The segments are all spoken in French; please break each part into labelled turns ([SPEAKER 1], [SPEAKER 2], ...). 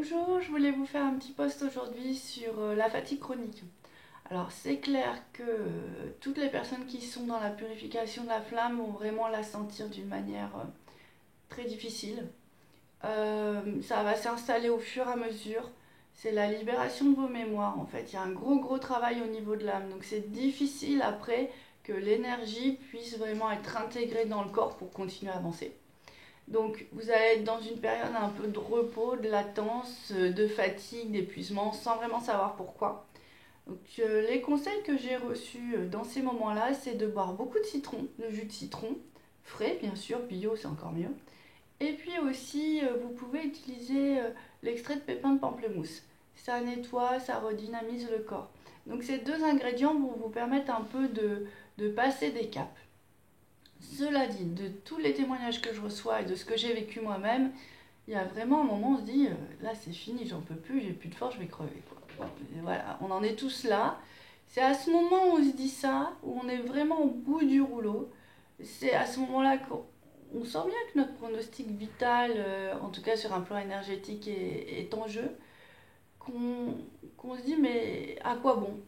[SPEAKER 1] Bonjour, je voulais vous faire un petit post aujourd'hui sur la fatigue chronique. Alors c'est clair que toutes les personnes qui sont dans la purification de la flamme vont vraiment la sentir d'une manière très difficile. Ça va s'installer au fur et à mesure. C'est la libération de vos mémoires en fait. Il y a un gros travail au niveau de l'âme. Donc c'est difficile après que l'énergie puisse vraiment être intégrée dans le corps pour continuer à avancer. Donc vous allez être dans une période un peu de repos, de latence, de fatigue, d'épuisement, sans vraiment savoir pourquoi. Donc les conseils que j'ai reçus dans ces moments-là, c'est de boire beaucoup de citron, de jus de citron, frais bien sûr, bio c'est encore mieux. Et puis aussi, vous pouvez utiliser l'extrait de pépins de pamplemousse. Ça nettoie, ça redynamise le corps. Donc ces deux ingrédients vont vous permettre un peu de passer des caps. Cela dit, de tous les témoignages que je reçois et de ce que j'ai vécu moi-même, il y a vraiment un moment où on se dit là c'est fini, j'en peux plus, j'ai plus de force, je vais crever, quoi. Bon, voilà, on en est tous là. C'est à ce moment où on se dit ça, où on est vraiment au bout du rouleau. C'est à ce moment-là qu'on sent bien que notre pronostic vital, en tout cas sur un plan énergétique, est en jeu. Qu'on se dit mais à quoi bon?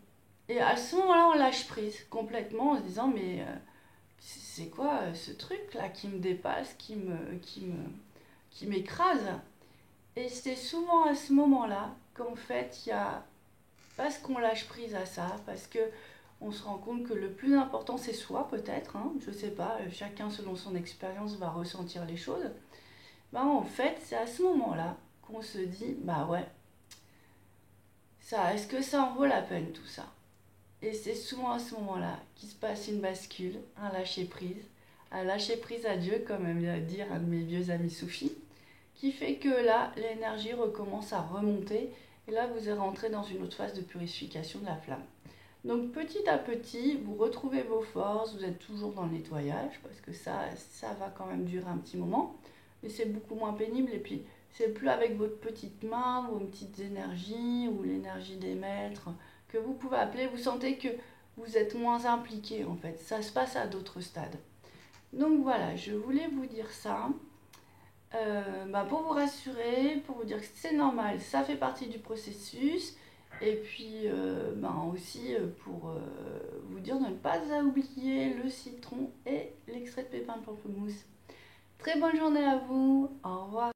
[SPEAKER 1] Et à ce moment-là, on lâche prise complètement en se disant mais c'est quoi ce truc là qui me dépasse, qui m'écrase. Et c'est souvent à ce moment-là qu'en fait il y a, parce qu'on lâche prise à ça, parce que on se rend compte que le plus important c'est soi peut-être, hein, je sais pas, chacun selon son expérience va ressentir les choses. Bah en fait c'est à ce moment-là qu'on se dit bah ouais, ça, est-ce que ça en vaut la peine tout ça? Et c'est souvent à ce moment-là qu'il se passe une bascule, un lâcher prise à Dieu, comme aime dire un de mes vieux amis soufis, qui fait que là, l'énergie recommence à remonter, et là, vous êtes rentré dans une autre phase de purification de la flamme. Donc petit à petit, vous retrouvez vos forces, vous êtes toujours dans le nettoyage, parce que ça va quand même durer un petit moment, mais c'est beaucoup moins pénible, et puis c'est plus avec votre petite main, vos petites énergies, ou l'énergie des maîtres, que vous pouvez appeler, vous sentez que vous êtes moins impliqué en fait, ça se passe à d'autres stades. Donc voilà, je voulais vous dire ça. Pour vous rassurer, pour vous dire que c'est normal, ça fait partie du processus. Et puis aussi pour vous dire de ne pas oublier le citron et l'extrait de pépins de pamplemousse. Très bonne journée à vous, au revoir.